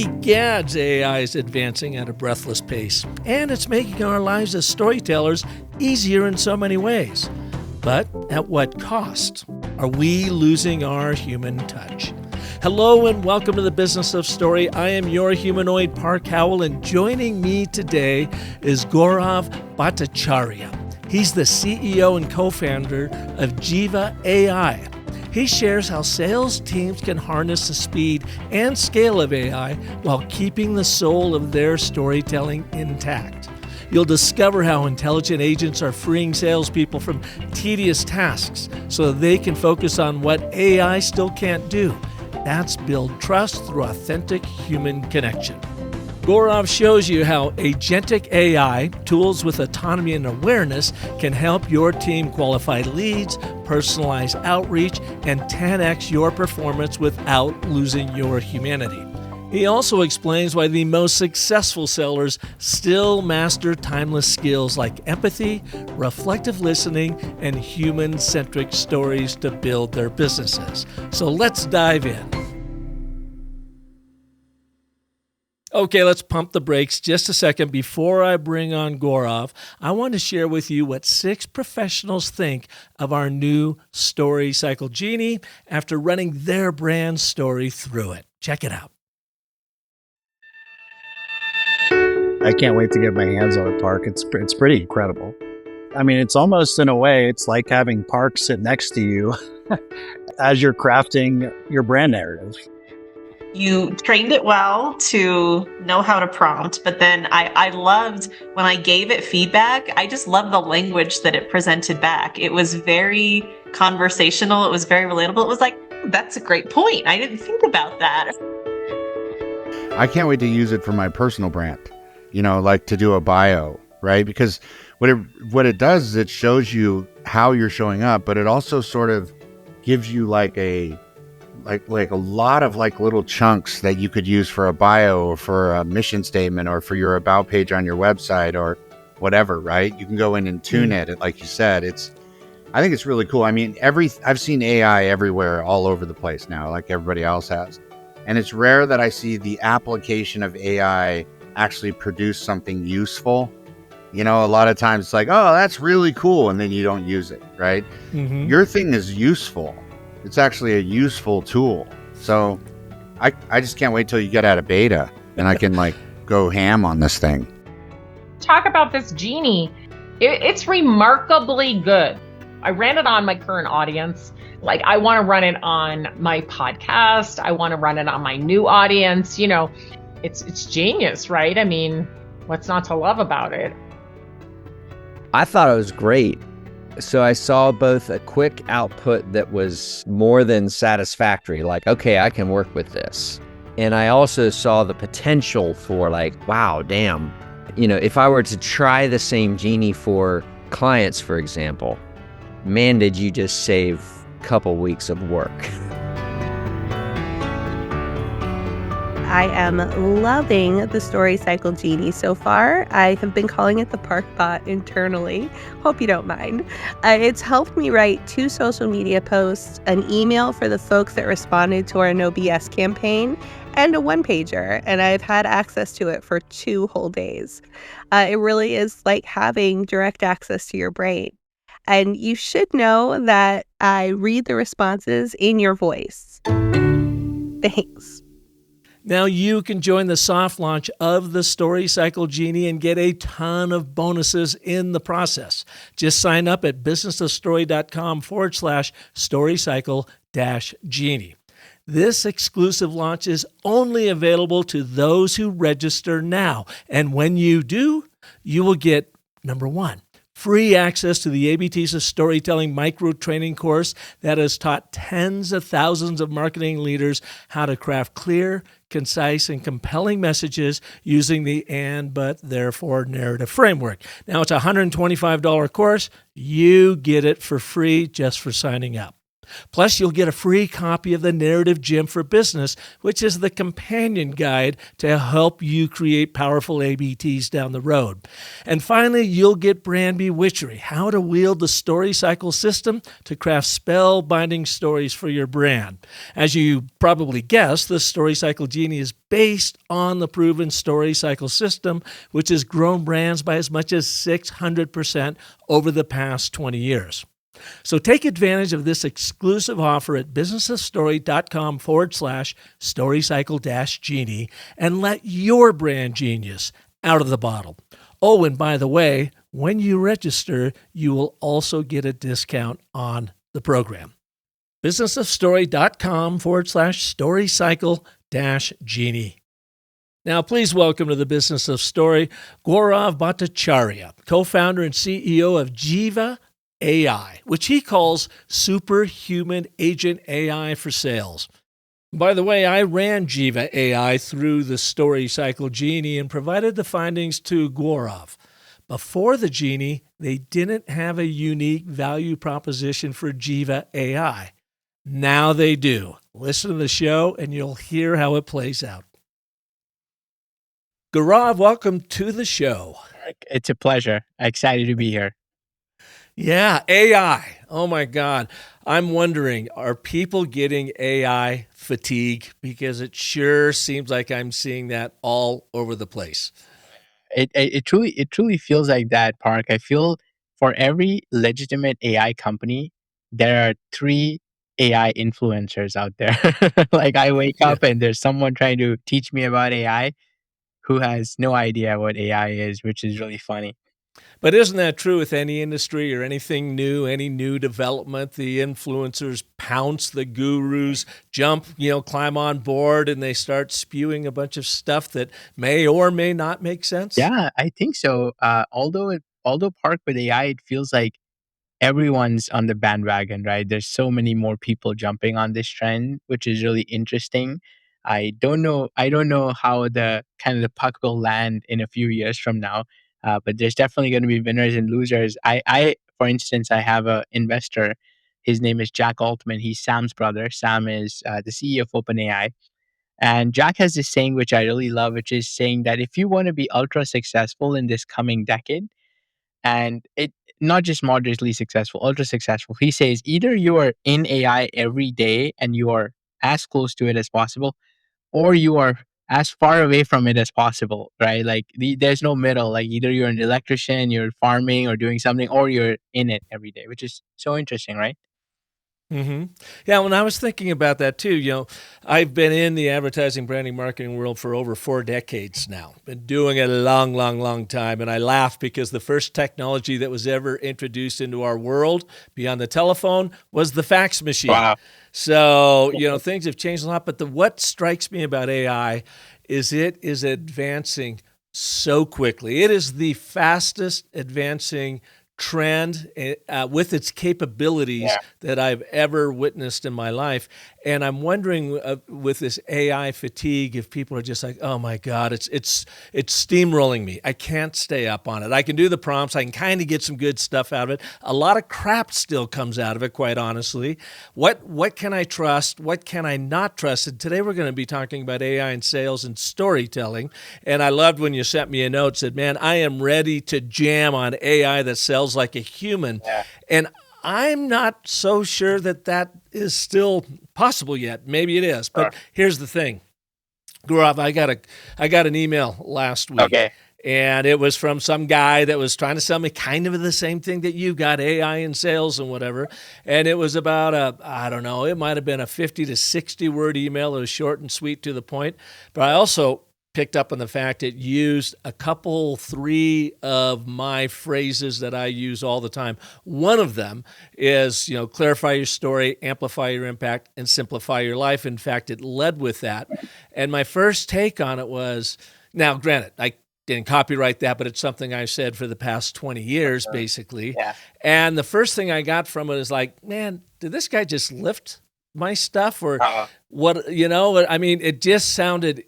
Egads, AI is advancing at a breathless pace, and it's making our lives as storytellers easier in so many ways. But at what cost? Are we losing our human touch? Hello and welcome to the Business of Story. I am your humanoid Park Howell, and joining me today is Gaurav Bhattacharya. He's the CEO and co-founder of Jeeva.ai. He shares how sales teams can harness the speed and scale of AI while keeping the soul of their storytelling intact. You'll discover how intelligent agents are freeing salespeople from tedious tasks so they can focus on what AI still can't do. That's build trust through authentic human connection. Gaurav shows you how agentic AI, tools with autonomy and awareness, can help your team qualify leads, personalize outreach, and 10x your performance without losing your humanity. He also explains why the most successful sellers still master timeless skills like empathy, reflective listening, and human-centric stories to build their businesses. So let's dive in. Okay, let's pump the brakes just a second. Before I bring on Gaurav, I want to share with you what 6 professionals think of our new Story Cycle Genie after running their brand story through it. Check it out. I can't wait to get my hands on it, Park. It's pretty incredible. I mean, it's almost in a way, it's like having Park sit next to you as you're crafting your brand narrative. You trained it well to know how to prompt, but then I loved when I gave it feedback. I just loved the language that it presented back. It was very conversational. It was very relatable. It was like, that's a great point. I didn't think about that. I can't wait to use it for my personal brand, like to do a bio, right? Because what it does is it shows you how you're showing up, but it also sort of gives you like a lot of like little chunks that you could use for a bio or for a mission statement or for your about page on your website or whatever, right? You can go in and tune it. Like you said, I think it's really cool. I mean, I've seen AI everywhere, all over the place now, like everybody else has. And it's rare that I see the application of AI actually produce something useful. A lot of times it's like, oh, that's really cool. And then you don't use it, right? Mm-hmm. Your thing is useful. It's actually a useful tool. So I just can't wait till you get out of beta and I can go ham on this thing. Talk about this genie. It's remarkably good. I ran it on my current audience. I want to run it on my podcast. I want to run it on my new audience. It's genius, right? I mean, what's not to love about it? I thought it was great. So I saw both a quick output that was more than satisfactory, okay, I can work with this. And I also saw the potential for wow, damn. If I were to try the same genie for clients, for example, man, did you just save a couple weeks of work. I am loving the Story Cycle Genie so far. I have been calling it the Park Bot internally. Hope you don't mind. It's helped me write 2 social media posts, an email for the folks that responded to our No BS campaign, and a 1-pager, and I've had access to it for 2 whole days. It really is like having direct access to your brain. And you should know that I read the responses in your voice. Thanks. Now you can join the soft launch of the Story Cycle Genie and get a ton of bonuses in the process. Just sign up at businessofstory.com/storycycle-genie. This exclusive launch is only available to those who register now. And when you do, you will get, number 1, free access to the ABTs of Storytelling micro-training course that has taught tens of thousands of marketing leaders how to craft clear, concise, and compelling messages using the and, but, therefore narrative framework. Now, it's a $125 course. You get it for free just for signing up. Plus, you'll get a free copy of the Narrative Gym for Business, which is the companion guide to help you create powerful ABTs down the road. And finally, you'll get brand Bewitchery, how to wield the story cycle system to craft spellbinding stories for your brand. As you probably guessed, the Story Cycle Genie is based on the proven story cycle system, which has grown brands by as much as 600% over the past 20 years. So take advantage of this exclusive offer at businessofstory.com/storycycle-genie and let your brand genius out of the bottle. Oh, and by the way, when you register, you will also get a discount on the program. businessofstory.com/storycycle-genie. Now, please welcome to the Business of Story, Gaurav Bhattacharya, co-founder and CEO of Jeeva.ai, which he calls Superhuman Agent AI for Sales. By the way, I ran Jeeva.ai through the Story Cycle Genie and provided the findings to Gaurav. Before the Genie, they didn't have a unique value proposition for Jeeva.ai. Now they do. Listen to the show and you'll hear how it plays out. Gaurav, welcome to the show. It's a pleasure. Excited to be here. Yeah, AI. Oh my God. I'm wondering, are people getting AI fatigue? Because it sure seems like I'm seeing that all over the place. It truly feels like that, Park. I feel for every legitimate AI company, there are 3 AI influencers out there. Like I wake up and there's someone trying to teach me about AI who has no idea what AI is, which is really funny. But isn't that true with any industry or anything new, any new development? The influencers pounce, the gurus jump, climb on board, and they start spewing a bunch of stuff that may or may not make sense? Yeah, I think so. Although Park with AI, it feels like everyone's on the bandwagon, right? There's so many more people jumping on this trend, which is really interesting. I don't know how the puck will land in a few years from now, but there's definitely going to be winners and losers. For instance, I have an investor. His name is Jack Altman. He's Sam's brother. Sam is the CEO of OpenAI. And Jack has this saying, which I really love, which is saying that if you want to be ultra successful in this coming decade, and it not just moderately successful, ultra successful. He says either you are in AI every day and you are as close to it as possible, or you are as far away from it as possible, right? Like there's no middle. Like either you're an electrician, you're farming or doing something, or you're in it every day, which is so interesting, right? Mm-hmm. Yeah, when I was thinking about that too, I've been in the advertising, branding, marketing world for over 4 decades now. Been doing it a long, long, long time. And I laugh because the first technology that was ever introduced into our world beyond the telephone was the fax machine. Wow. So, things have changed a lot. But what strikes me about AI is it is advancing so quickly. It is the fastest advancing trend with its capabilities that I've ever witnessed in my life. And I'm wondering with this AI fatigue, if people are just like, oh my God, it's steamrolling me. I can't stay up on it. I can do the prompts. I can kind of get some good stuff out of it. A lot of crap still comes out of it, quite honestly. What can I trust? What can I not trust? And today we're going to be talking about AI in sales and storytelling. And I loved when you sent me a note, said, man, I am ready to jam on AI that sells like a human. Yeah. And I'm not so sure that is still possible yet. Maybe it is, but here's the thing. Gaurav, I got an email last week. Okay. And it was from some guy that was trying to sell me kind of the same thing that you got, AI in sales and whatever. And it was about it might have been a 50 to 60 word email. It was short and sweet to the point. But I also picked up on the fact it used 3 of my phrases that I use all the time. One of them is, clarify your story, amplify your impact, and simplify your life. In fact, it led with that. And my first take on it was, now granted, I didn't copyright that, but it's something I've said for the past 20 years, basically. Yeah. And the first thing I got from it is like, man, did this guy just lift my stuff or what? I mean, it just sounded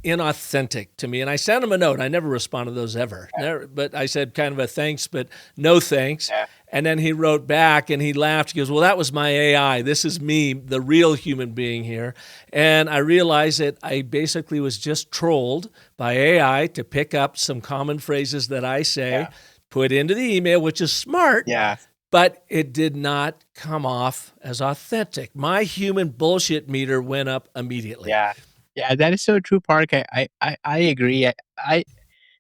inauthentic to me. And I sent him a note. I never responded to those ever. Never, but I said kind of a thanks, but no thanks. Yeah. And then he wrote back and he laughed. He goes, well, that was my AI. This is me, the real human being here. And I realized that I basically was just trolled by AI to pick up some common phrases that I say, put into the email, which is smart. Yeah. But it did not come off as authentic. My human bullshit meter went up immediately. Yeah. Yeah, that is so true, Park. I agree.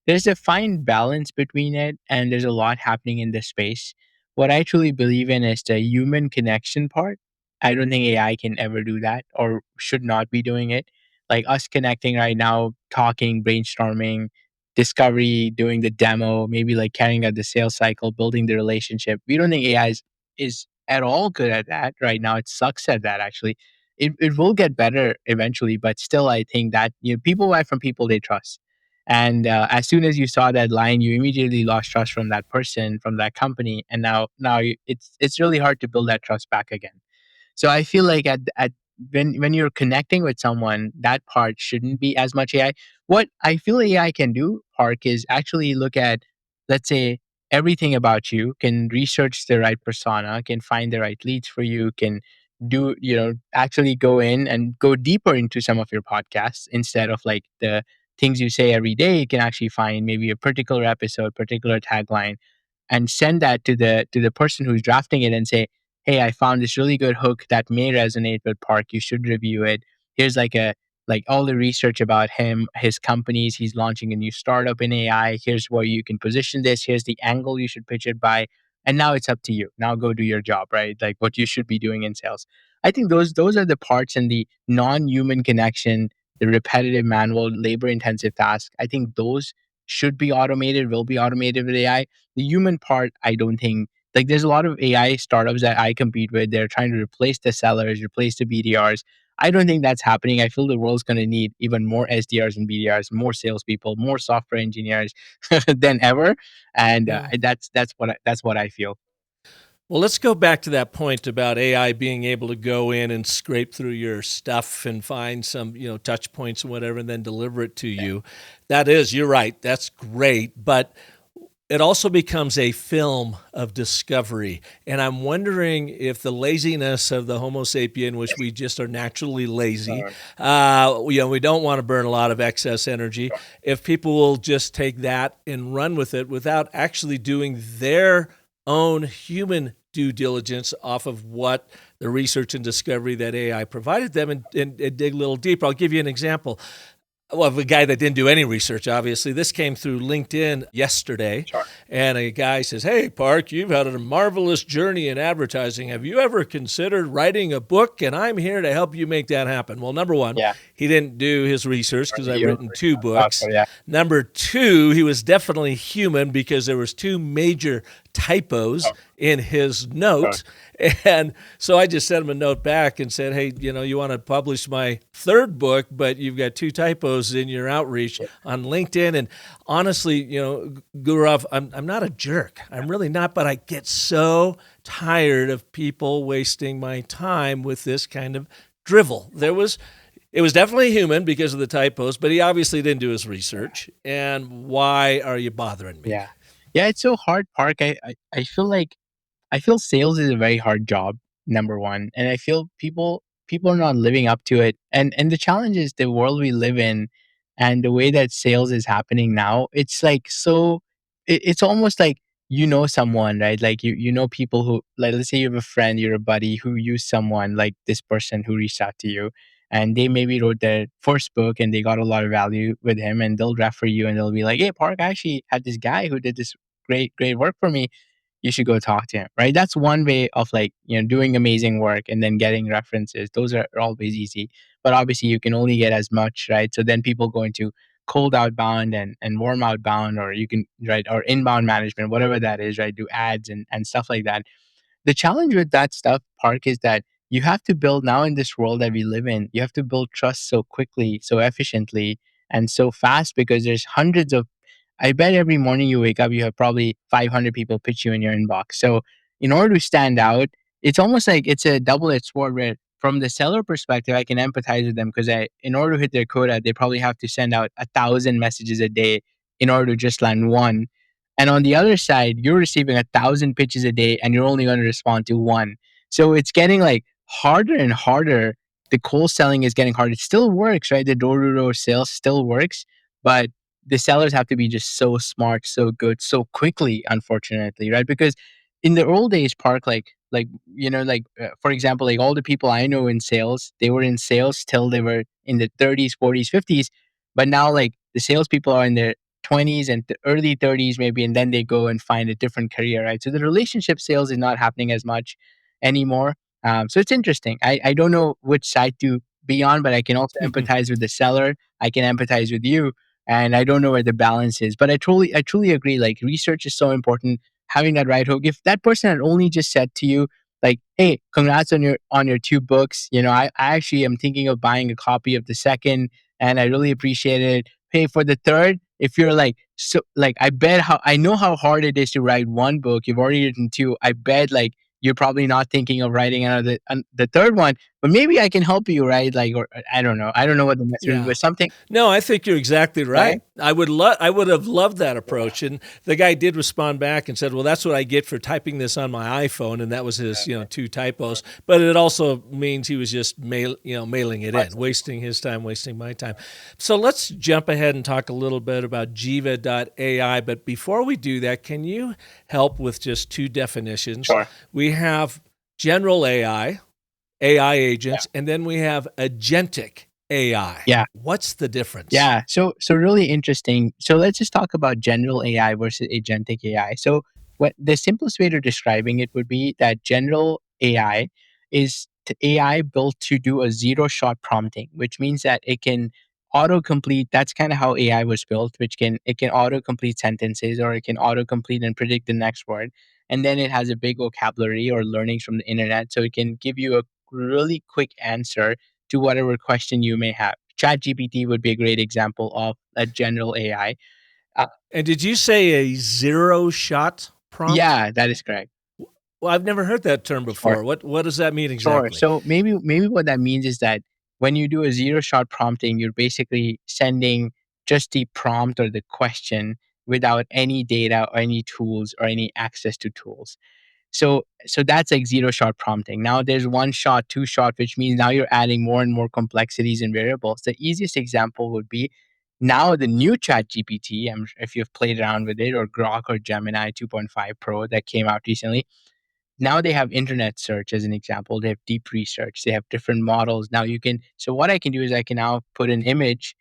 There's a fine balance between it, and there's a lot happening in this space. What I truly believe in is the human connection part. I don't think AI can ever do that or should not be doing it. Like us connecting right now, talking, brainstorming, discovery, doing the demo, maybe like carrying out the sales cycle, building the relationship. We don't think AI is at all good at that right now. It sucks at that, actually. It will get better eventually, but still, I think that people buy from people they trust. And as soon as you saw that line, you immediately lost trust from that person, from that company, and it's really hard to build that trust back again. So I feel like at when you're connecting with someone, that part shouldn't be as much AI. What I feel AI can do, Park, is actually look at, let's say, everything about you, can research the right persona, can find the right leads for you, can do, actually go in and go deeper into some of your podcasts instead of like the things you say every day. You can actually find maybe a particular episode, particular tagline, and send that to the person who's drafting it and say, hey, I found this really good hook that may resonate with Park. You should review it. Here's like all the research about him, his companies. He's launching a new startup in AI. Here's where you can position this. Here's the angle you should pitch it by. And now it's up to you. Now go do your job, right? Like what you should be doing in sales. I think those are the parts in the non-human connection, the repetitive, manual, labor-intensive tasks. I think those should be automated, will be automated with AI. The human part, I don't think, like there's a lot of AI startups that I compete with. They're trying to replace the sellers, replace the BDRs. I don't think that's happening. I feel the world's going to need even more SDRs and BDRs, more salespeople, more software engineers than ever, and that's what I feel. Well, let's go back to that point about AI being able to go in and scrape through your stuff and find some, touch points and whatever, and then deliver it to you. That is, you're right. That's great. But it also becomes a film of discovery. And I'm wondering if the laziness of the Homo sapien, which we just are naturally lazy, we don't want to burn a lot of excess energy. If people will just take that and run with it without actually doing their own human due diligence off of what the research and discovery that AI provided them and dig a little deeper. I'll give you an example. Well, of a guy that didn't do any research, obviously. This came through LinkedIn yesterday. Sure. And a guy says, hey, Park, you've had a marvelous journey in advertising. Have you ever considered writing a book? And I'm here to help you make that happen. Well, number one, he didn't do his research because I've written 2 books. Number 2, he was definitely human because there was 2 major typos in his note. And so I just sent him a note back and said, hey, you want to publish my 3rd book, but you've got 2 typos in your outreach on LinkedIn. And honestly, Gaurav, I'm not a jerk. I'm really not, but I get so tired of people wasting my time with this kind of drivel. It was definitely human because of the typos, but he obviously didn't do his research. And why are you bothering me? Yeah, it's so hard, Park. I feel sales is a very hard job, number one, and I feel people are not living up to it. And the challenge is the world we live in, and the way that sales is happening now. It's like so. It's almost like someone, right? Like you know people who, like, let's say you have a friend, you're a buddy who used someone like this person who reached out to you, and they maybe wrote their first book and they got a lot of value with him, and they'll refer you and they'll be like, hey, Park, I actually had this guy who did this great work for me. You should go talk to him, right? That's one way of like, doing amazing work and then getting references. Those are always easy, but obviously you can only get as much, right? So then people go into cold outbound and warm outbound, or you can, right, or inbound management, whatever that is, right? Do ads and stuff like that. The challenge with that stuff, Park, is that you have to build, now in this world that we live in, you have to build trust so quickly, so efficiently, and so fast, because there's hundreds of, I bet every morning you wake up, you have probably 500 people pitch you in your inbox. So in order to stand out, it's almost like it's a double-edged sword where from the seller perspective, I can empathize with them because in order to hit their quota, they probably have to send out 1,000 messages a day in order to just land one. And on the other side, you're receiving 1,000 pitches a day and you're only going to respond to one. So it's getting like harder and harder. The cold selling is getting harder. It still works, right? The door to door sales still works, but the sellers have to be just so smart, so good, so quickly, unfortunately, right? Because in the old days, Park, for example, like all the people I know in sales, they were in sales till they were in the 30s, 40s, 50s. But now, like the salespeople are in their 20s and early 30s, maybe, and then they go and find a different career, right? So the relationship sales is not happening as much anymore. So it's interesting. I don't know which side to be on, but I can also empathize with the seller. I can empathize with you, and I don't know where the balance is. But I truly agree. Like research is so important. Having that right hook. If that person had only just said to you, like, "Hey, congrats on your 2 books. I actually am thinking of buying a copy of the second, and I really appreciate it. Hey, for the third, if you're like so like I know how hard it is to write 1 book. You've already written 2. I bet like you're probably not thinking of writing the third one, but maybe I can help you, right? Like, or I don't know. I don't know what the message is, Yeah. but something, No, I think you're exactly right. right? I would have loved that approach. And the guy did respond back and said, "Well, that's what I get for typing this on my iPhone," and that was his, 2 typos. But it also means he was just mailing it in, wasting his time, wasting my time. So let's jump ahead and talk a little bit about Jeeva.ai. But before we do that, can you help with just 2 definitions? Sure. We have general AI agents, and then we have agentic AI. Yeah. What's the difference? Yeah. So really interesting. So let's just talk about general AI versus agentic AI. So what the simplest way to describing it would be that general AI is AI built to do a zero shot prompting, which means that it can autocomplete. That's kind of how AI was built, which it can autocomplete sentences, or it can autocomplete and predict the next word. And then it has a big vocabulary or learnings from the internet. So it can give you a really quick answer to whatever question you may have. ChatGPT would be a great example of a general AI. And did you say a zero shot prompt? Yeah, that is correct. Well, I've never heard that term before. What does that mean Sure. exactly? So maybe what that means is that when you do a zero shot prompting, you're basically sending just the prompt or the question without any data or any tools or any access to tools. So that's like zero shot prompting. Now there's 1 shot, 2 shot, which means now you're adding more and more complexities and variables. The easiest example would be now the new Chat GPT, if you've played around with it, or Grok or Gemini 2.5 Pro that came out recently. Now they have internet search as an example. They have deep research. They have different models. Now you can. So what I can do is I can now put an image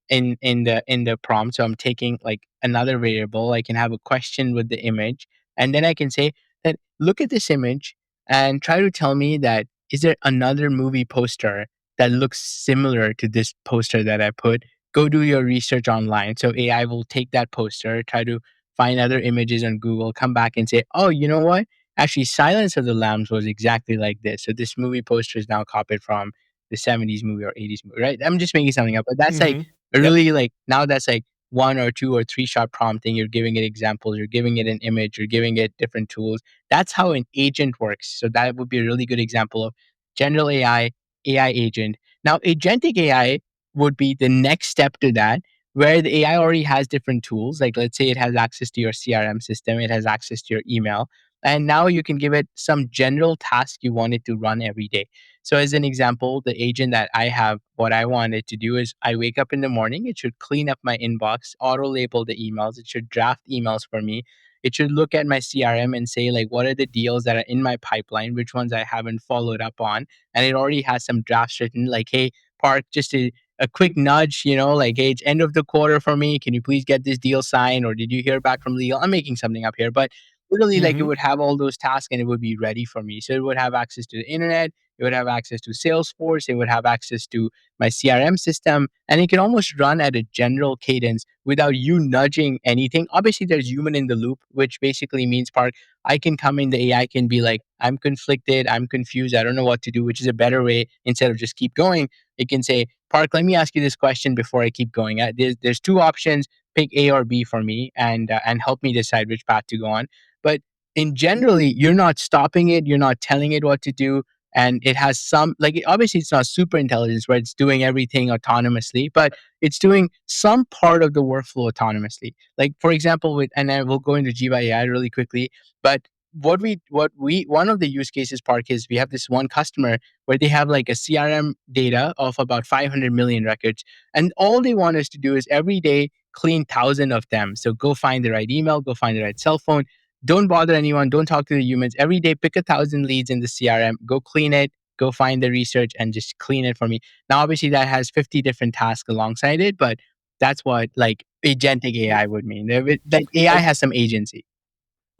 in the prompt. So I'm taking like another variable. I can have a question with the image, and then I can say that look at this image and try to tell me that is there another movie poster that looks similar to this poster that I put. Go do your research online. So AI will take that poster, try to find other images on Google, come back and say, oh, you know what? Actually, Silence of the Lambs was exactly like this. So this movie poster is now copied from the 70s movie or 80s movie, right? I'm just making something up, but that's like really like now that's like 1 or 2 or 3 shot prompting. You're giving it examples, you're giving it an image, you're giving it different tools. That's how an agent works. So that would be a really good example of general AI agent. Now agentic AI would be the next step to that, where the AI already has different tools. Like let's say it has access to your CRM system, it has access to your email, and now you can give it some general task you want it to run every day. So, as an example, the agent that I have, what I want it to do is I wake up in the morning, it should clean up my inbox, auto label the emails, it should draft emails for me. It should look at my CRM and say, like, what are the deals that are in my pipeline, which ones I haven't followed up on. And it already has some drafts written, like, hey, Park, just a quick nudge, like, hey, it's end of the quarter for me. Can you please get this deal signed? Or did you hear back from legal? I'm making something up here, but literally, like, it would have all those tasks and it would be ready for me. So it would have access to the internet, it would have access to Salesforce, it would have access to my CRM system, and it can almost run at a general cadence without you nudging anything. Obviously, there's human in the loop, which basically means, Park, I can come in, the AI can be like, I'm conflicted, I'm confused, I don't know what to do, which is a better way. Instead of just keep going, it can say, Park, let me ask you this question before I keep going. There's 2 options, pick A or B for me, and help me decide which path to go on. But in generally, you're not stopping it, you're not telling it what to do, and it has some, like, obviously it's not super intelligence where it's doing everything autonomously, but it's doing some part of the workflow autonomously. Like, for example, with, and I will go into Jeeva.ai really quickly, but one of the use cases, Park, is we have this one customer where they have like a CRM data of about 500 million records, and all they want us to do is every day clean 1,000 of them. So go find the right email, go find the right cell phone, don't bother anyone, don't talk to the humans. Every day pick 1,000 leads in the CRM, go clean it, go find the research and just clean it for me. Now obviously that has 50 different tasks alongside it, but that's what like agentic AI would mean. Like AI has some agency.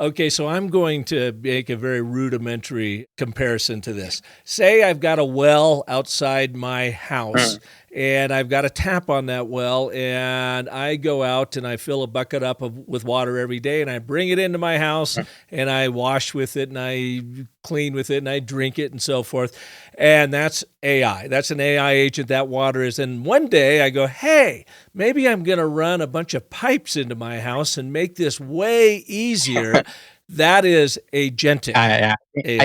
Okay, so I'm going to make a very rudimentary comparison to this. Say I've got a well outside my house, and I've got a tap on that well, and I go out and I fill a bucket up with water every day, and I bring it into my house, and I wash with it, and I clean with it, and I drink it, and so forth. And that's AI. That's an AI agent. That water is. And one day I go, hey, maybe I'm going to run a bunch of pipes into my house and make this way easier. That is agentic. I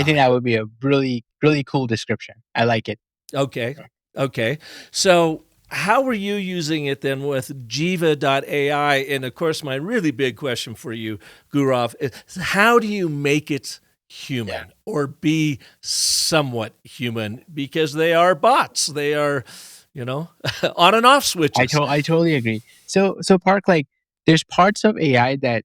think that would be a really, really cool description. I like it. Okay. So how are you using it then with Jeeva.ai? And of course, my really big question for you, Gaurav, is how do you make it human or be somewhat human? Because they are bots. They are, on and off switches. I totally agree. So Park, like, there's parts of AI that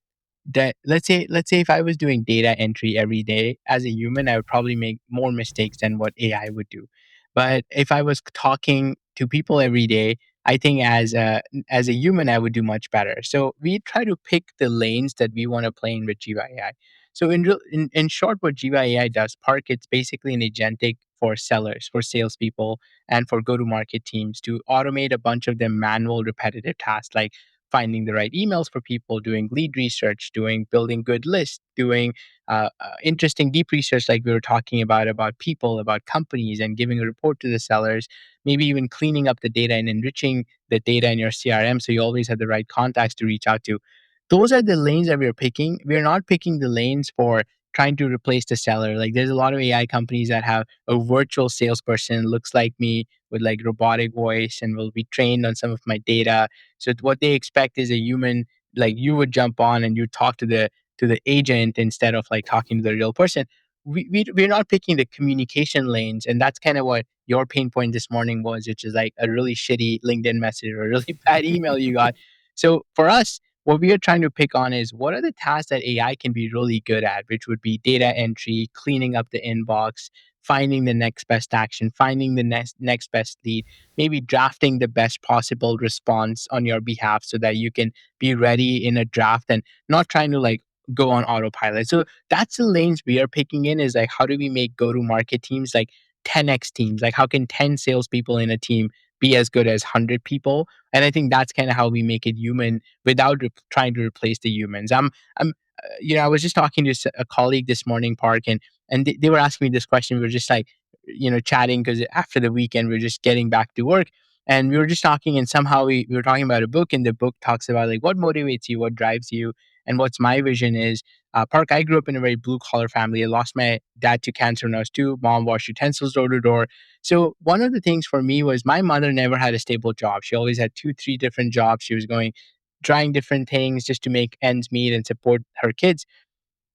let's say if I was doing data entry every day as a human, I would probably make more mistakes than what AI would do. But if I was talking to people every day, I think as a human, I would do much better. So we try to pick the lanes that we want to play in with Jiva AI. So in short, what Jiva AI does, Park, it's basically an agentic for sellers, for salespeople, and for go-to-market teams to automate a bunch of them manual, repetitive tasks like finding the right emails for people, doing lead research, doing building good lists, doing interesting deep research like we were talking about people, about companies, and giving a report to the sellers. Maybe even cleaning up the data and enriching the data in your CRM so you always have the right contacts to reach out to. Those are the lanes that we're picking. We're not picking the lanes for trying to replace the seller. Like, there's a lot of AI companies that have a virtual salesperson looks like me with like robotic voice and will be trained on some of my data. So what they expect is a human, like you would jump on and you talk to the agent instead of like talking to the real person. We're not picking the communication lanes, and that's kind of what your pain point this morning was, which is like a really shitty LinkedIn message or a really bad email you got. So for us, what we are trying to pick on is what are the tasks that AI can be really good at, which would be data entry, cleaning up the inbox, finding the next best action, finding the next best lead, maybe drafting the best possible response on your behalf so that you can be ready in a draft and not trying to like go on autopilot. So that's the lanes we are picking in, is like, how do we make go-to-market teams like 10x teams? Like, how can 10 salespeople in a team be as good as 100 people? And I think that's kind of how we make it human without trying to replace the humans. I was just talking to a colleague this morning, Park, and they were asking me this question. We were just like, chatting because after the weekend, we are just getting back to work. And we were just talking, and somehow we were talking about a book, and the book talks about like what motivates you, what drives you. And what's my vision is, Park, I grew up in a very blue collar family. I lost my dad to cancer when I was 2. Mom washed utensils door to door. So one of the things for me was my mother never had a stable job. She always had 2, 3 different jobs. She was trying different things just to make ends meet and support her kids.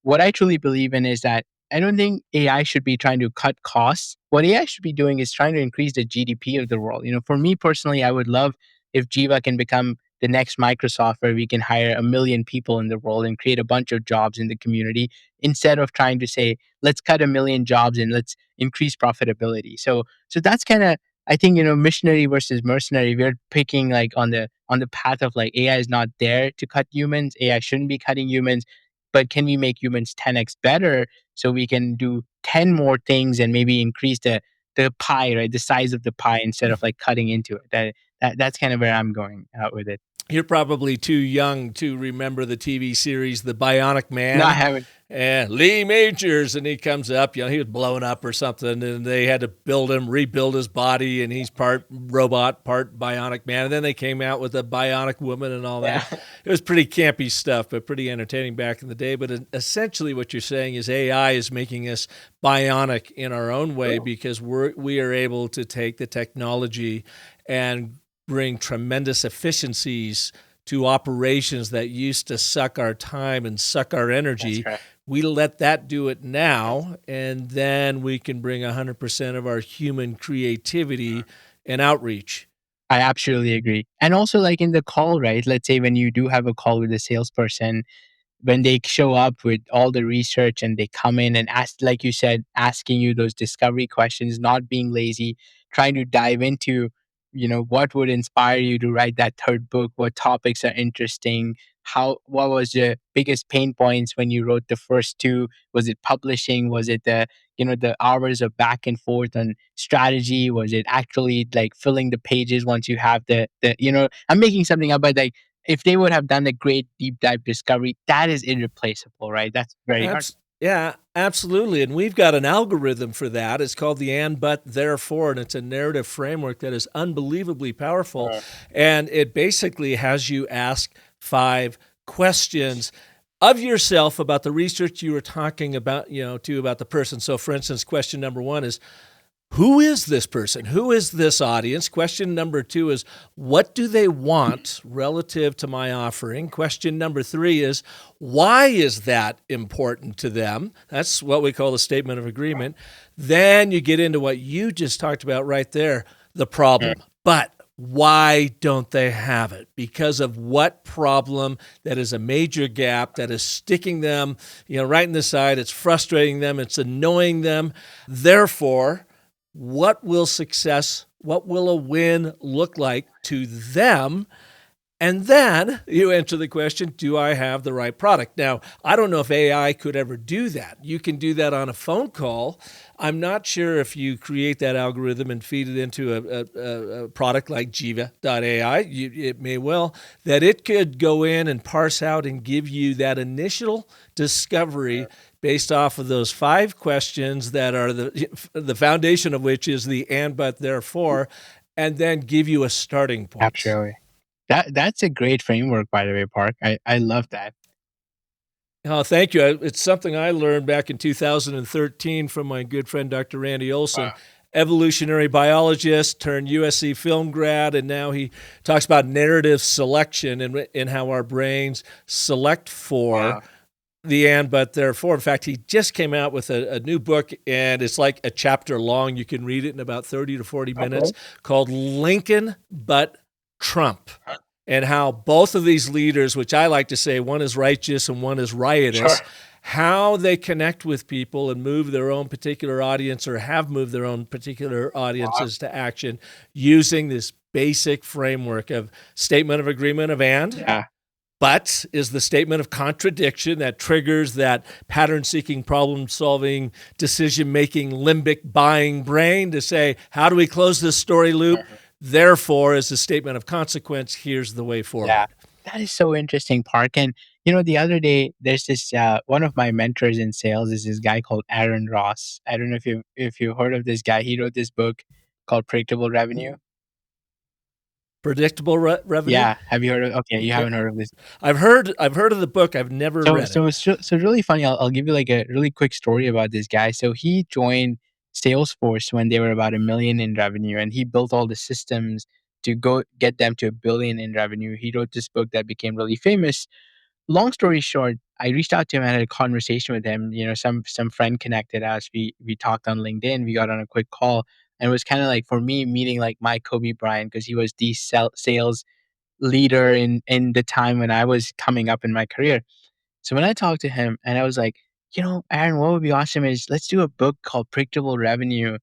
What I truly believe in is that I don't think AI should be trying to cut costs. What AI should be doing is trying to increase the GDP of the world. For me personally, I would love if Jiva can become the next Microsoft where we can hire 1 million people in the world and create a bunch of jobs in the community instead of trying to say, let's cut 1 million jobs and let's increase profitability. So that's kind of, I think, missionary versus mercenary. We're picking like on the path of like AI is not there to cut humans. AI shouldn't be cutting humans, but can we make humans 10x better so we can do 10 more things and maybe increase the pie, right? The size of the pie instead of like cutting into it. That's kind of where I'm going with it. You're probably too young to remember the TV series The Bionic Man. No, I haven't. And Lee Majors, and he comes up, he was blown up or something, and they had to rebuild his body, and he's part robot, part bionic man. And then they came out with a bionic woman and all that. Yeah. It was pretty campy stuff, but pretty entertaining back in the day. But essentially what you're saying is AI is making us bionic in our own way because we are able to take the technology and bring tremendous efficiencies to operations that used to suck our time and suck our energy. We let that do it now, and then we can bring 100% of our human creativity and outreach. I absolutely agree. And also, like in the call, right? Let's say when you do have a call with a salesperson, when they show up with all the research and they come in and ask, like you said, asking you those discovery questions, not being lazy, trying to dive into, what would inspire you to write that third book, what topics are interesting, what was the biggest pain points when you wrote the first two? Was it publishing? Was it the hours of back and forth on strategy? Was it actually like filling the pages once you have I'm making something up, but like, if they would have done a great deep dive discovery, that is irreplaceable, right? That's very hard. Yeah, absolutely. And we've got an algorithm for that. It's called the and, but, therefore, and it's a narrative framework that is unbelievably powerful. And it basically has you ask 5 questions of yourself about the research you were talking about, about the person. So, for instance, question number 1 is, who is this person? Who is this audience? Question number 2 is, what do they want relative to my offering? Question number 3 is, why is that important to them? That's what we call the statement of agreement. Then you get into what you just talked about right there, the problem. But why don't they have it? Because of what problem that is a major gap that is sticking them, right in the side. It's frustrating them. It's annoying them. Therefore, what will a win look like to them? And then you answer the question, do I have the right product? Now, I don't know if AI could ever do that. You can do that on a phone call. I'm not sure if you create that algorithm and feed it into a product like Jeeva.ai, it may well, that it could go in and parse out and give you that initial discovery based off of those 5 questions that are the foundation of which is the and, but, therefore, and then give you a starting point. Absolutely. That's a great framework, by the way, Park. I love that. Oh, thank you. It's something I learned back in 2013 from my good friend, Dr. Randy Olson, evolutionary biologist turned USC film grad, and now he talks about narrative selection and how our brains select for the and, but, therefore. In fact, he just came out with a new book, and it's like a chapter long. You can read it in about 30 to 40 minutes, called Lincoln but Trump, and how both of these leaders, which I like to say one is righteous and one is riotous, how they connect with people and move their own particular audience or have moved their own particular audiences to action using this basic framework of statement of agreement of and. But is the statement of contradiction that triggers that pattern-seeking, problem-solving, decision-making, limbic buying brain to say, how do we close this story loop? Therefore, as a statement of consequence, here's the way forward. Yeah, that is so interesting, Park. And the other day, there's this one of my mentors in sales is this guy called Aaron Ross. I don't know if you heard of this guy. He wrote this book called Predictable Revenue. Predictable revenue? Yeah, have you heard of? Okay, you haven't heard of this. I've heard of the book. I've never read it. So it's really funny. I'll give you like a really quick story about this guy. So he joined Salesforce when they were about $1 million in revenue, and he built all the systems to go get them to $1 billion in revenue. He wrote this book that became really famous. Long story short, I reached out to him and had a conversation with him. Some friend connected us. We talked on LinkedIn. We got on a quick call, and it was kind of like for me meeting like my Kobe Bryant, because he was the sales leader in the time when I was coming up in my career. So when I talked to him and I was like, Aaron, what would be awesome is let's do a book called Predictable Revenue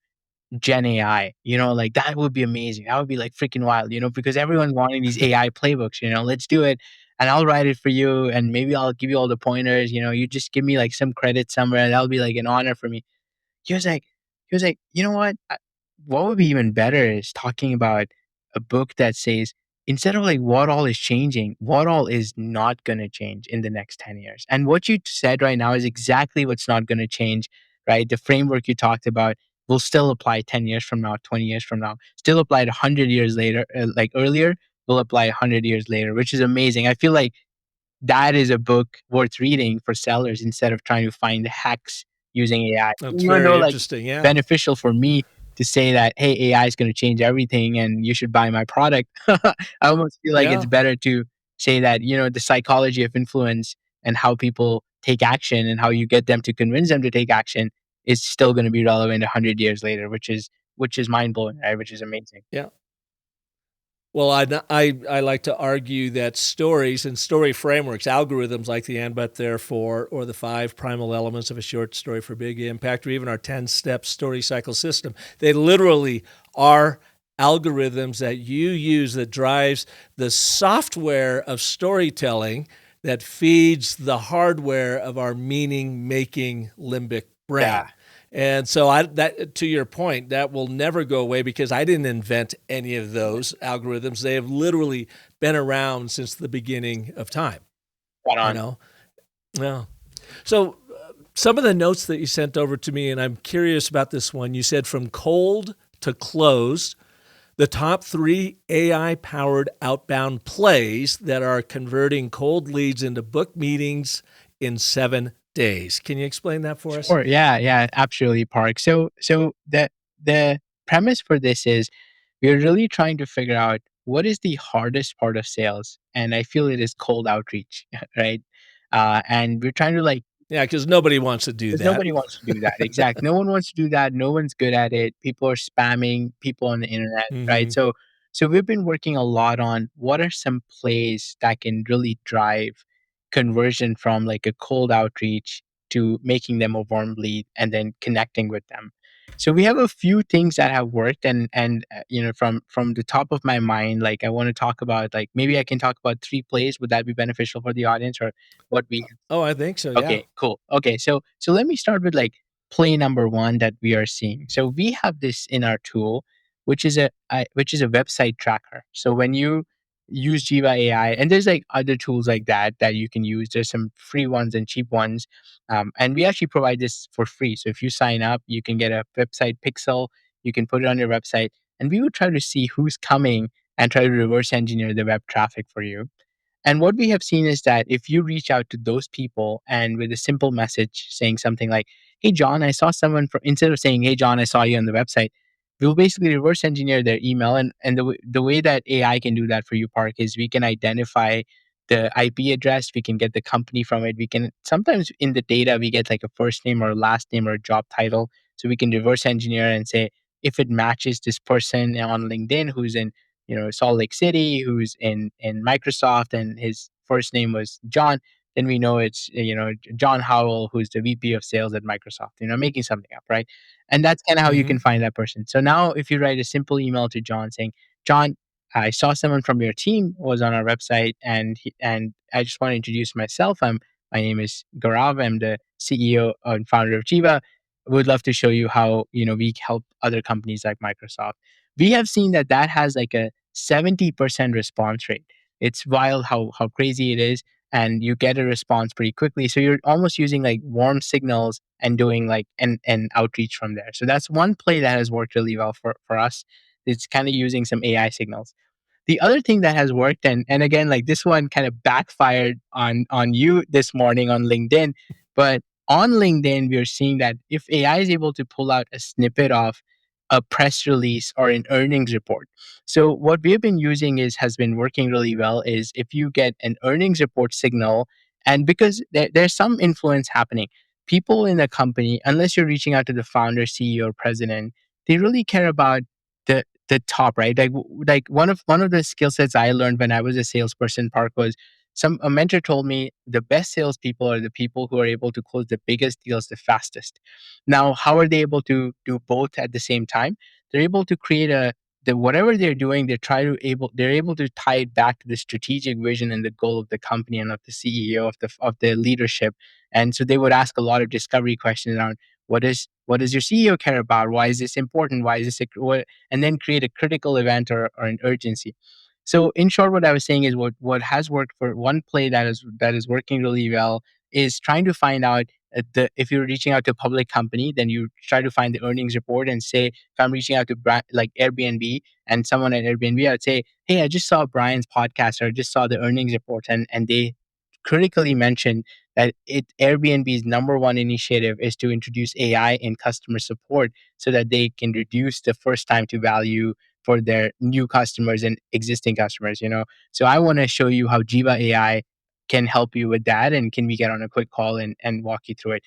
Gen AI. Like that would be amazing. That would be like freaking wild, because everyone's wanting these AI playbooks, let's do it. And I'll write it for you, and maybe I'll give you all the pointers, you just give me like some credit somewhere, and that'll be like an honor for me. He was like, you know what? What would be even better is talking about a book that says, instead of like what all is changing, what all is not going to change in the next 10 years. And what you said right now is exactly what's not going to change, right? The framework you talked about will still apply 10 years from now, 20 years from now, still applied 100 years later, like earlier, will apply 100 years later, which is amazing. I feel like that is a book worth reading for sellers instead of trying to find hacks using AI. That's Even though very like interesting. Yeah. beneficial for me to say that, hey, AI is going to change everything and you should buy my product. I almost feel like it's Yeah. better to say that, the psychology of influence and how people take action and how you get them to convince them to take action is still going to be relevant 100 years later, which is mind blowing, right? Which is amazing. Yeah. Well, I like to argue that stories and story frameworks, algorithms like the and, but, therefore, or the 5 primal elements of a short story for big impact, or even our 10-step story cycle system, they literally are algorithms that you use that drives the software of storytelling that feeds the hardware of our meaning-making limbic brain. Yeah. And so that to your point, that will never go away because I didn't invent any of those algorithms. They have literally been around since the beginning of time. Spot on. You know? Yeah. So some of the notes that you sent over to me, and I'm curious about this one. You said from cold to closed, the top 3 AI-powered outbound plays that are converting cold leads into book meetings in 7 days. Can you explain that for us? Sure. Yeah, absolutely, Park. So the premise for this is we're really trying to figure out what is the hardest part of sales, and I feel it is cold outreach, right? And we're trying to like Yeah, because nobody wants to do because that. nobody wants to do that. Exact. No one wants to do that. No one's good at it. People are spamming people on the internet, right? Mm-hmm. So we've been working a lot on what are some plays that can really drive conversion from like a cold outreach to making them a warm lead and then connecting with them. So we have a few things that have worked, and from the top of my mind, like I want to talk about, like maybe I can talk about 3 plays. Would that be beneficial for the audience, or what we Oh, I think so. Yeah. Okay, cool. Okay, so let me start with like play number one that we are seeing. So we have this in our tool, which is a website tracker. So when you use Jeeva.ai, and there's like other tools like that you can use. There's some free ones and cheap ones, and we actually provide this for free. So if you sign up, you can get a website pixel. You can put it on your website, and we would try to see who's coming and try to reverse engineer the web traffic for you. And what we have seen is that if you reach out to those people and with a simple message saying something like, "Hey, John, I saw someone from," instead of saying, "Hey, John, I saw you on the website," we'll basically reverse engineer their email. And the way that AI can do that for you, Park, is we can identify the IP address, we can get the company from it. We can sometimes in the data, we get like a first name or a last name or a job title. So we can reverse engineer and say, if it matches this person on LinkedIn who's in Salt Lake City, who's in Microsoft, and his first name was John, then we know it's John Howell, who's the VP of Sales at Microsoft. Making something up, right? And that's kind of how you Mm-hmm. can find that person. So now, if you write a simple email to John saying, "John, I saw someone from your team was on our website, and I just want to introduce myself. My name is Gaurav. I'm the CEO and founder of Jiva. Would love to show you how we help other companies like Microsoft." We have seen that has like a 70% response rate. It's wild how crazy it is, and you get a response pretty quickly. So you're almost using like warm signals and doing like an outreach from there. So that's one play that has worked really well for us. It's kind of using some AI signals. The other thing that has worked, and again, like this one kind of backfired on you this morning on LinkedIn, but on LinkedIn we are seeing that if AI is able to pull out a snippet of a press release or an earnings report. So what we've been using has been working really well is if you get an earnings report signal, and because there's some influence happening, people in the company, unless you're reaching out to the founder, CEO, or president, they really care about the top, right? Like one of the skill sets I learned when I was a salesperson, Park, was a mentor told me the best salespeople are the people who are able to close the biggest deals the fastest. Now, how are they able to do both at the same time? They're able to create the whatever they're doing, they're able to tie it back to the strategic vision and the goal of the company and of the CEO of the leadership. And so they would ask a lot of discovery questions around what does your CEO care about? Why is this important? Why is this and then create a critical event or an urgency. So in short, what I was saying is what has worked for one play that is working really well is trying to find out if you're reaching out to a public company, then you try to find the earnings report and say, if I'm reaching out to like Airbnb and someone at Airbnb, I'd say, hey, I just saw Brian's podcast or I just saw the earnings report, and they critically mentioned that Airbnb's number one initiative is to introduce AI in customer support so that they can reduce the first time to value for their new customers and existing customers. So I want to show you how Jeeva.ai can help you with that, and can we get on a quick call and walk you through it?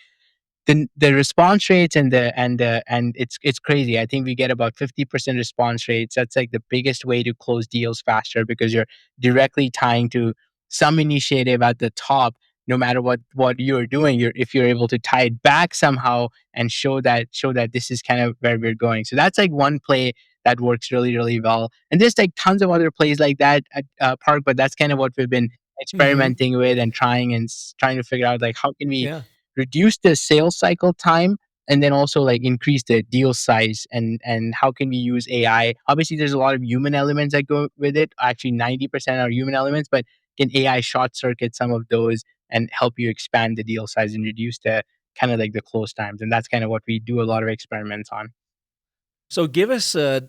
The response rates and it's crazy. I think we get about 50% response rates. That's like the biggest way to close deals faster, because you're directly tying to some initiative at the top. No matter what you're doing, if you're able to tie it back somehow and show that this is kind of where we're going. So that's like one play that works really, really well. And there's like tons of other plays like that at Park, but that's kind of what we've been Hmm. experimenting with and trying to figure out, like, how can we Yeah. reduce the sales cycle time, and then also like increase the deal size, and how can we use AI? Obviously there's a lot of human elements that go with it. Actually 90% are human elements, but can AI short circuit some of those and help you expand the deal size and reduce the kind of like the close times? And that's kind of what we do a lot of experiments on. So give us a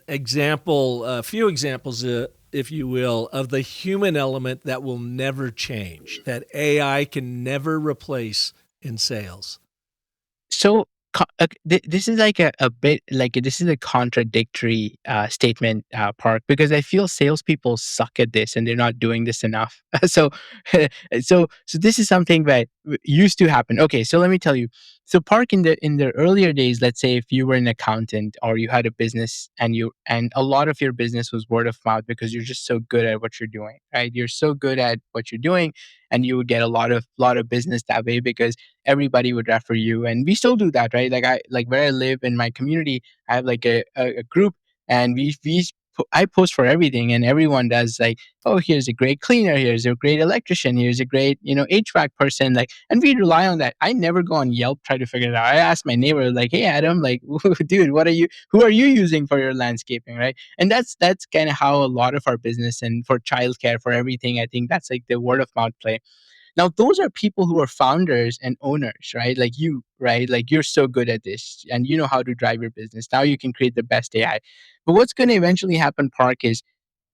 few examples, if you will, of the human element that will never change, that AI can never replace in sales. So this is like a bit like, this is a contradictory statement, Park, because I feel salespeople suck at this and they're not doing this enough. so, so this is something that used to happen. Okay, so let me tell you. So, Park, in the earlier days, let's say if you were an accountant or you had a business, and a lot of your business was word of mouth because you're just so good at what you're doing, right? You're so good at what you're doing, and you would get a lot of business that way because everybody would refer you. And we still do that, right? Like where I live in my community, I have like a group, and I post for everything, and everyone does, like, oh, here's a great cleaner, here's a great electrician, here's a great HVAC person, like, and we rely on that. I never go on Yelp try to figure it out. I ask my neighbor, like, hey Adam, like, dude, who are you using for your landscaping, right? And that's kind of how a lot of our business, and for childcare, for everything, I think that's like the word of mouth play. Now, those are people who are founders and owners, right? Like you, right? Like, you're so good at this and you know how to drive your business. Now you can create the best AI. But what's going to eventually happen, Park, is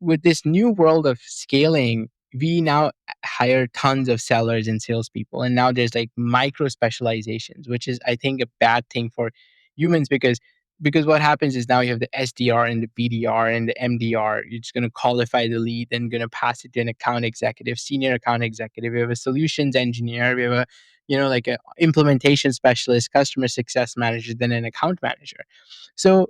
with this new world of scaling, we now hire tons of sellers and salespeople. And now there's like micro specializations, which is, I think, a bad thing for humans, because what happens is now you have the SDR and the BDR and the MDR. You're just going to qualify the lead and going to pass it to an account executive, senior account executive. We have a solutions engineer. We have like a implementation specialist, customer success manager, then an account manager. So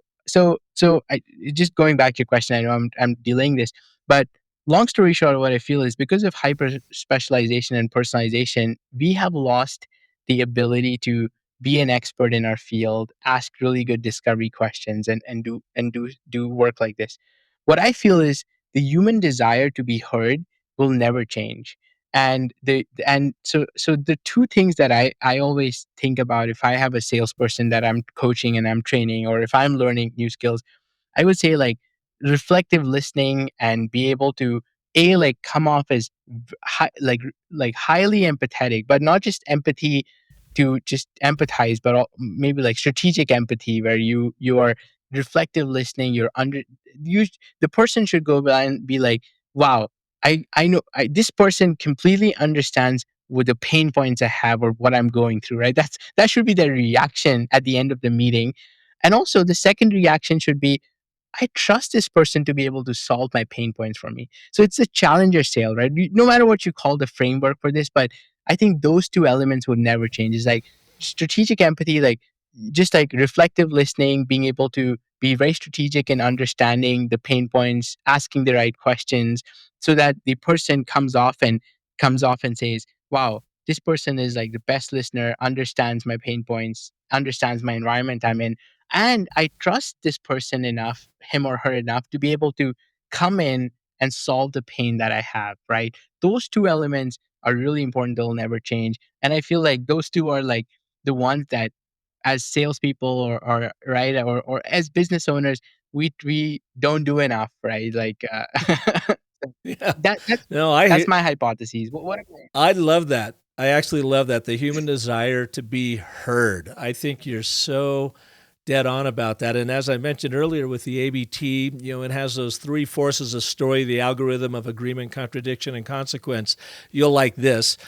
just going back to your question, I know I'm delaying this, but long story short, what I feel is because of hyper specialization and personalization, we have lost the ability to be an expert in our field, ask really good discovery questions, and do work like this. What I feel is the human desire to be heard will never change. And so the two things that I always think about if I have a salesperson that I'm coaching and I'm training, or if I'm learning new skills, I would say, like, reflective listening, and be able to like come off as like highly empathetic, but not just empathy to just empathize, but maybe like strategic empathy, where you are reflective listening. You the person should go by and be like, wow, I know this person completely understands what the pain points I have or what I'm going through, right? That should be the reaction at the end of the meeting. And also the second reaction should be, I trust this person to be able to solve my pain points for me. So it's a challenger sale, right? No matter what you call the framework for this, but I think those two elements would never change. It's like strategic empathy, like just like reflective listening, being able to be very strategic in understanding the pain points, asking the right questions, so that the person comes off and says, wow, this person is like the best listener, understands my pain points, understands my environment I'm in, and I trust this person enough, him or her enough, to be able to come in and solve the pain that I have, right? Those two elements are really important. They'll never change. And I feel like those two are like the ones that, as salespeople, or right, or as business owners, we don't do enough, right? Like Yeah. That's No, that's my hypothesis. What I love that. I actually love that. The human desire to be heard. I think you're so dead on about that. And as I mentioned earlier with the ABT, it has those three forces of story, the algorithm of agreement, contradiction, and consequence. You'll like this.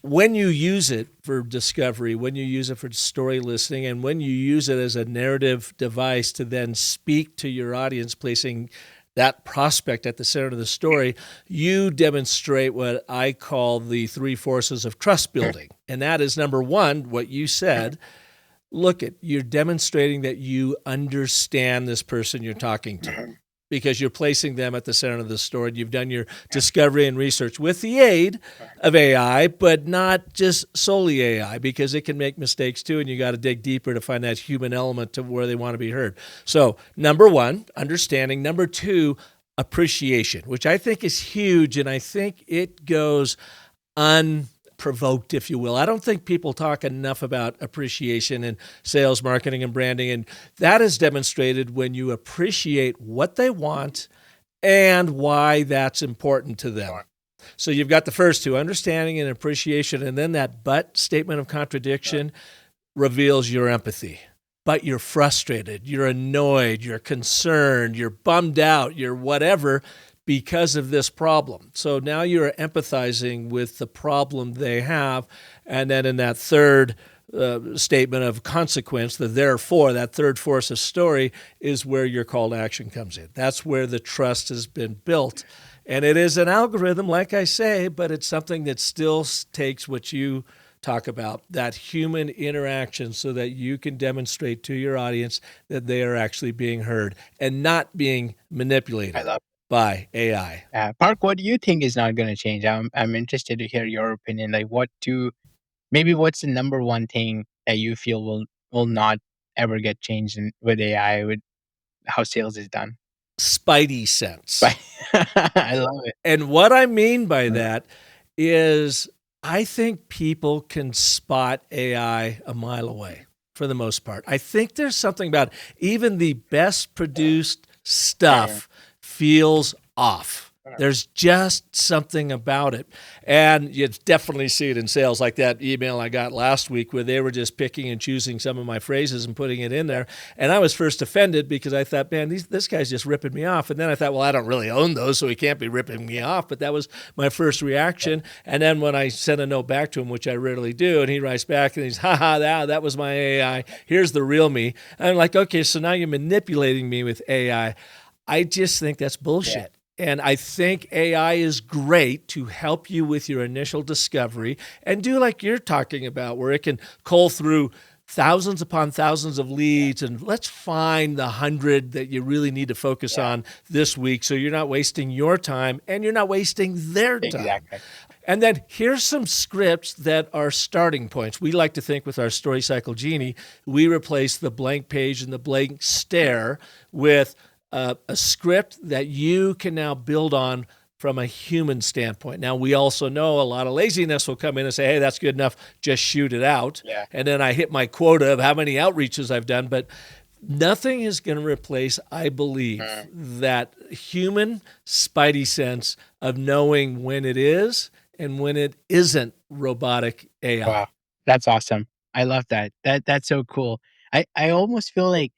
When you use it for discovery, when you use it for story listening, and when you use it as a narrative device to then speak to your audience, placing that prospect at the center of the story, you demonstrate what I call the three forces of trust building. And that is, number one, what you said. Look, you're demonstrating that you understand this person you're talking to because you're placing them at the center of the story. You've done your discovery and research with the aid of AI, but not just solely AI, because it can make mistakes too, and you got to dig deeper to find that human element to where they want to be heard. So, number one, understanding. Number two, appreciation, which I think is huge, and I think it goes unprovoked, if you will. I don't think people talk enough about appreciation in sales, marketing, and branding, and that is demonstrated when you appreciate what they want and why that's important to them. So you've got the first two, understanding and appreciation, and then that but statement of contradiction reveals your empathy. But you're frustrated, you're annoyed, you're concerned, you're bummed out, you're whatever, because of this problem. So now you're empathizing with the problem they have. And then in that third statement of consequence, the therefore, that third force of story is where your call to action comes in. That's where the trust has been built. And it is an algorithm, like I say, but it's something that still takes what you talk about, that human interaction, so that you can demonstrate to your audience that they are actually being heard and not being manipulated by AI. Park, what do you think is not going to change? I'm interested to hear your opinion. Like, what's the number one thing that you feel will not ever get changed with AI, with how sales is done? Spidey sense. I love it. And what I mean by that is I think people can spot AI a mile away for the most part. I think there's something about even the best produced stuff feels off. There's just something about it. And you definitely see it in sales, like that email I got last week where they were just picking and choosing some of my phrases and putting it in there. And I was first offended because I thought, man, this guy's just ripping me off. And then I thought, well, I don't really own those, so he can't be ripping me off. But that was my first reaction. And then when I sent a note back to him, which I rarely do, and he writes back and he's, that was my AI. Here's the real me. And I'm like, okay, so now you're manipulating me with AI. I just think that's bullshit. Yeah. And I think AI is great to help you with your initial discovery and do like you're talking about, where it can cull through thousands upon thousands of leads and let's find the 100 that you really need to focus on this week, so you're not wasting your time and you're not wasting their time. Exactly. And then here's some scripts that are starting points. We like to think with our Story Cycle Genie, we replace the blank page and the blank stare with a script that you can now build on from a human standpoint. Now, we also know a lot of laziness will come in and say, hey, that's good enough, just shoot it out. Yeah. And then I hit my quota of how many outreaches I've done. But nothing is going to replace, I believe, that human spidey sense of knowing when it is and when it isn't robotic AI. Wow, that's awesome. I love that. That's so cool. I almost feel like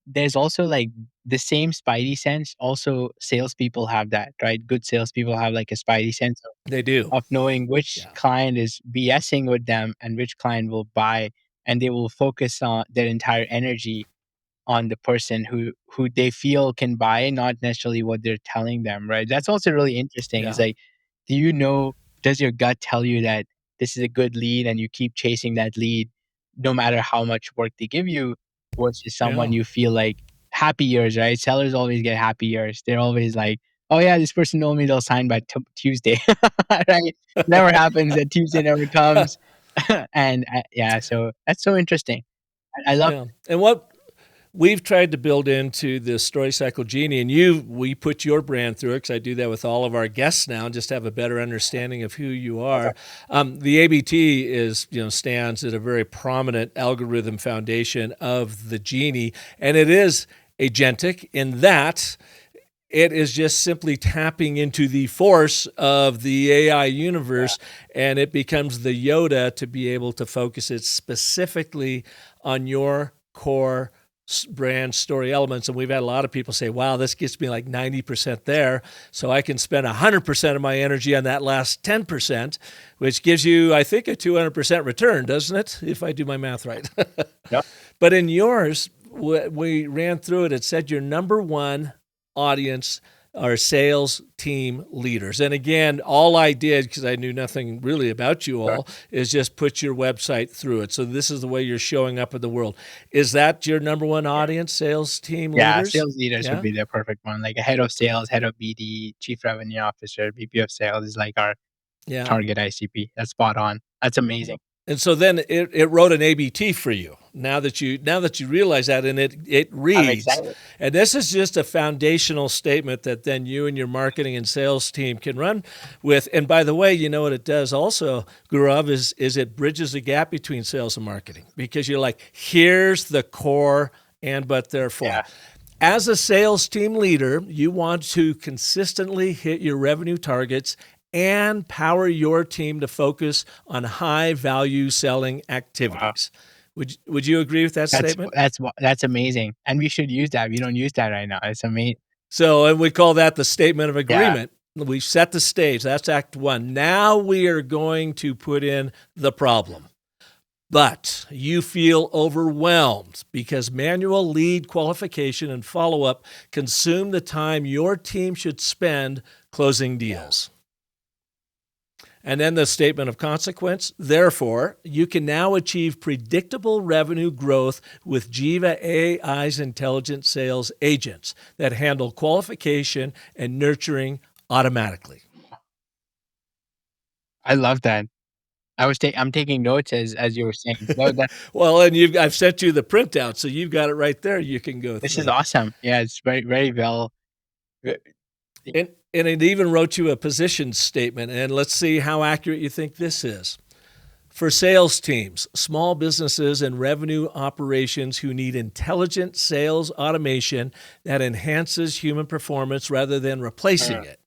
there's also like the same spidey sense. Also, salespeople have that, right? Good salespeople have like a spidey sense They do. of knowing which client is BSing with them and which client will buy, and they will focus on their entire energy on the person who they feel can buy, not necessarily what they're telling them, right? That's also really interesting. It's like, does your gut tell you that this is a good lead and you keep chasing that lead no matter how much work they give you, versus someone you feel like happy years, right? Sellers always get happy years. They're always like, oh yeah, this person told me they'll sign by Tuesday, right? Never happens. That Tuesday never comes. And so that's so interesting. I love it. And what we've tried to build into the Story Cycle Genie, and we put your brand through it, because I do that with all of our guests now, and just have a better understanding of who you are. The ABT stands at a very prominent algorithm foundation of the Genie, and it is agentic in that it is just simply tapping into the force of the AI universe, and it becomes the Yoda to be able to focus it specifically on your core brand story elements. And we've had a lot of people say, wow, this gets me like 90% there. So I can spend 100% of my energy on that last 10%, which gives you, I think, a 200% return, doesn't it? If I do my math right. Yep. But in yours, we ran through it. It said your number one audience are sales team leaders. And again, all I did, because I knew nothing really about you all, is just put your website through it. So this is the way you're showing up in the world. Is that your number one audience, sales team leaders? Sales leaders would be the perfect one. Like a head of sales, head of BD, chief revenue officer, VP of sales is like our target ICP. That's spot on. That's amazing. And so then it wrote an ABT for you. Now that you realize that, and it reads, and this is just a foundational statement that then you and your marketing and sales team can run with. And by the way, you know what it does also, Gaurav, is it bridges the gap between sales and marketing, because you're like, here's the core and but therefore. Yeah. As a sales team leader, you want to consistently hit your revenue targets and power your team to focus on high value selling activities. Wow. Would you agree with that statement? That's amazing. And we should use that. We don't use that right now. It's amazing. So, and we call that the statement of agreement. Yeah. We set the stage. That's Act 1. Now we are going to put in the problem. But you feel overwhelmed because manual lead qualification and follow-up consume the time your team should spend closing deals. And then the statement of consequence. Therefore, you can now achieve predictable revenue growth with Jeeva.ai's intelligent sales agents that handle qualification and nurturing automatically. I love that. I'm taking notes as you were saying. Well, and I've sent you the printout, so you've got it right there. You can go through. This is awesome. Yeah, it's very, very well. And it even wrote you a position statement. And let's see how accurate you think this is. For sales teams, small businesses, and revenue operations who need intelligent sales automation that enhances human performance rather than replacing it,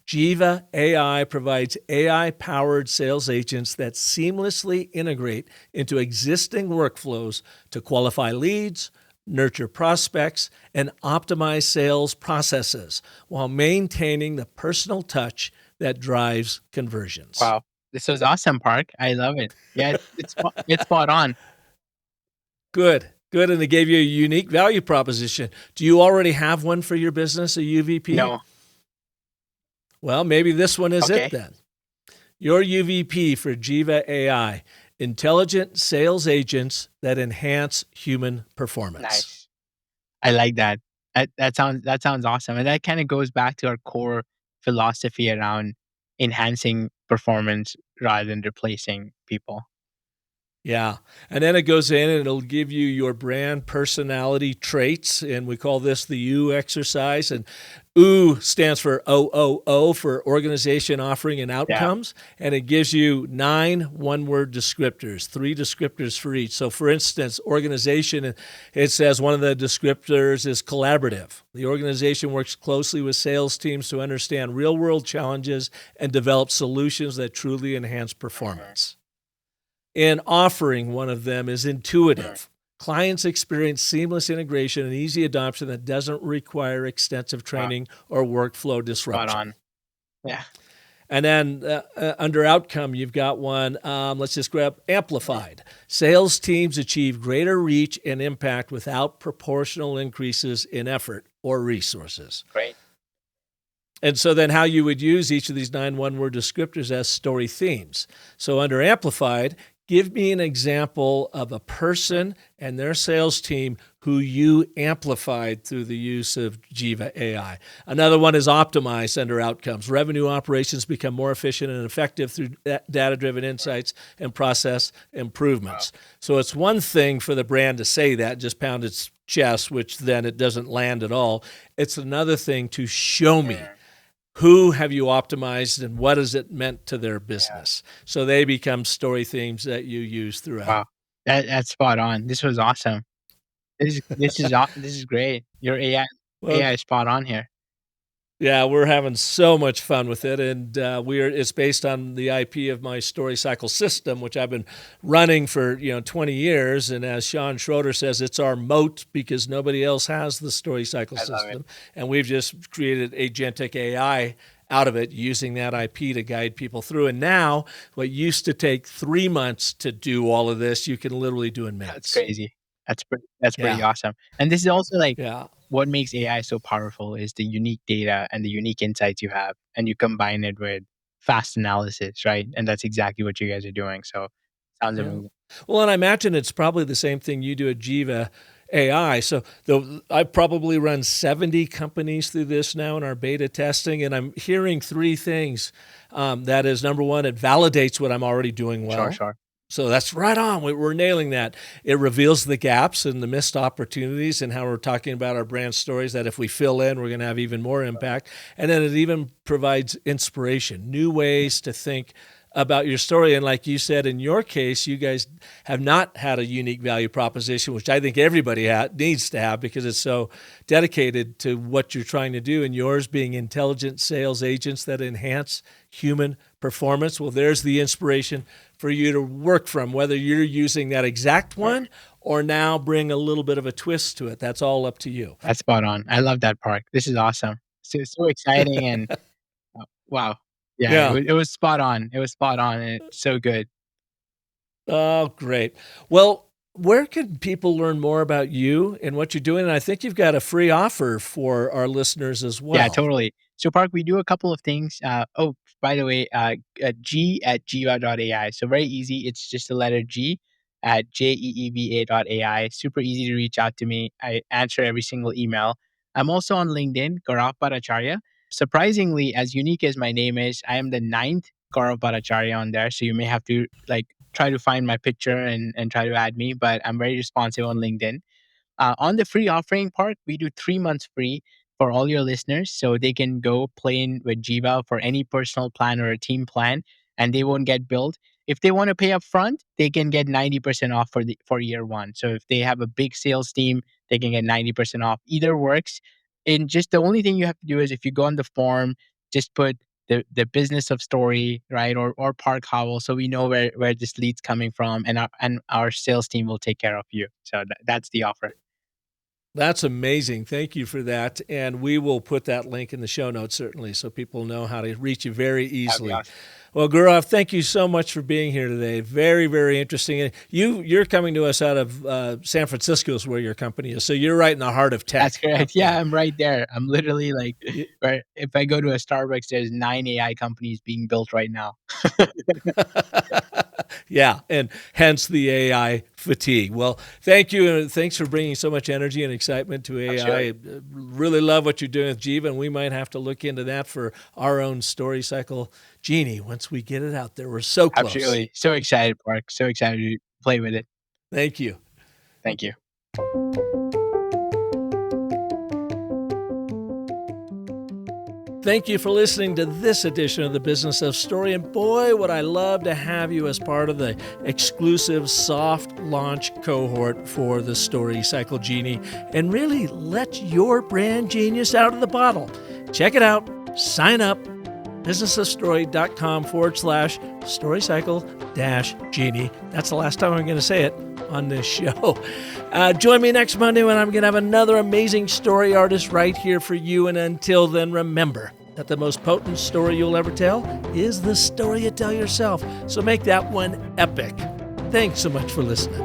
Jeeva.ai provides AI-powered sales agents that seamlessly integrate into existing workflows to qualify leads, nurture prospects, and optimize sales processes while maintaining the personal touch that drives conversions. Wow. This was awesome, Park. I love it. Yeah, it's spot on. Good. And it gave you a unique value proposition. Do you already have one for your business, a UVP? No. Well, maybe this one is it then. Your UVP for Jeeva.ai, intelligent sales agents that enhance human performance. Nice. I like that. That sounds awesome. And that kind of goes back to our core philosophy around enhancing performance rather than replacing people. Yeah. And then it goes in and it'll give you your brand personality traits. And we call this the U exercise. And O stands for OOO for organization, offering, and outcomes. Yeah. And it gives you 9 one-word descriptors, 3 descriptors for each. So for instance, organization, it says one of the descriptors is collaborative. The organization works closely with sales teams to understand real-world challenges and develop solutions that truly enhance performance. In offering, one of them is intuitive. Clients experience seamless integration and easy adoption that doesn't require extensive training or workflow disruption. Spot on. Yeah. And then under outcome, you've got one, let's just grab amplified. Sales teams achieve greater reach and impact without proportional increases in effort or resources. Great. And so then how you would use each of these 9 one-word descriptors as story themes. So under amplified, give me an example of a person and their sales team who you amplified through the use of Jeeva.ai. Another one is optimized under outcomes. Revenue operations become more efficient and effective through data-driven insights and process improvements. Wow. So it's one thing for the brand to say that, just pound its chest, which then it doesn't land at all. It's another thing to show me. Who have you optimized and what has it meant to their business? Yeah. So they become story themes that you use throughout. Wow, that's spot on. This was awesome. This is great. Your AI is spot on here. Yeah, we're having so much fun with it, and it's based on the IP of my story cycle system, which I've been running for 20 years. And as Sean Schroeder says, it's our moat because nobody else has the story cycle I love it. system, and we've just created agentic AI out of it using that IP to guide people through. And now, what used to take 3 months to do all of this, you can literally do in minutes. That's crazy. That's pretty Yeah. awesome. And this is also like Yeah. what makes AI so powerful is the unique data and the unique insights you have, and you combine it with fast analysis, right? And that's exactly what you guys are doing. So sounds Yeah. amazing. Well, and I imagine it's probably the same thing you do at Jeeva.ai. So I've probably run 70 companies through this now in our beta testing, and I'm hearing three things. That is, number one, it validates what I'm already doing well. Sure. So that's right on. We're nailing that. It reveals the gaps and the missed opportunities and how we're talking about our brand stories that if we fill in, we're going to have even more impact. And then it even provides inspiration, new ways to think about your story. And like you said, in your case, you guys have not had a unique value proposition, which I think everybody needs to have because it's so dedicated to what you're trying to do. And yours being intelligent sales agents that enhance human performance. Well, there's the inspiration for you to work from, whether you're using that exact one or now bring a little bit of a twist to it. That's all up to you. That's spot on. I love that part. This is awesome. So exciting and wow. Yeah, Yeah. it was spot on. It was spot on and it's so good. Oh, great. Well, where can people learn more about you and what you're doing? And I think you've got a free offer for our listeners as well. Yeah, totally. So, Park, we do a couple of things. Oh, by the way, G@Jeeva.ai. So very easy. It's just the letter G at JEEVA.ai. Super easy to reach out to me. I answer every single email. I'm also on LinkedIn, Gaurav Bhattacharya. Surprisingly, as unique as my name is, I am the 9th Gaurav Bhattacharya on there. So you may have to try to find my picture and try to add me, but I'm very responsive on LinkedIn. On the free offering part, we do 3 months free for all your listeners. So they can go play in with Jiva for any personal plan or a team plan, and they won't get billed. If they want to pay up front, they can get 90% off for year one. So if they have a big sales team, they can get 90% off. Either works. And just the only thing you have to do is if you go on the form, just put the business of story, right? Or Park Howell, so we know where this lead's coming from, and our sales team will take care of you. So that's the offer. That's amazing. Thank you for that. And we will put that link in the show notes, certainly, so people know how to reach you very easily. Awesome. Well, Gaurav, thank you so much for being here today. Very, very interesting. And you're coming to us out of San Francisco is where your company is. So you're right in the heart of tech. That's correct. Yeah, I'm right there. I'm literally where if I go to a Starbucks, there's 9 AI companies being built right now. Yeah, and hence the AI fatigue. Well, thank you, and thanks for bringing so much energy and excitement to AI. Absolutely. I really love what you're doing with Jeeva, and we might have to look into that for our own story cycle genie once we get it out there. We're so close. Absolutely. So excited, Park. So excited to play with it. Thank you. Thank you. Thank you for listening to this edition of the Business of Story. And boy, would I love to have you as part of the exclusive soft launch cohort for the Story Cycle Genie and really let your brand genius out of the bottle. Check it out. Sign up. businessofstory.com/storycycle-genie. That's the last time I'm going to say it on this show. Join me next Monday when I'm going to have another amazing story artist right here for you. And until then, remember that the most potent story you'll ever tell is the story you tell yourself. So make that one epic. Thanks so much for listening.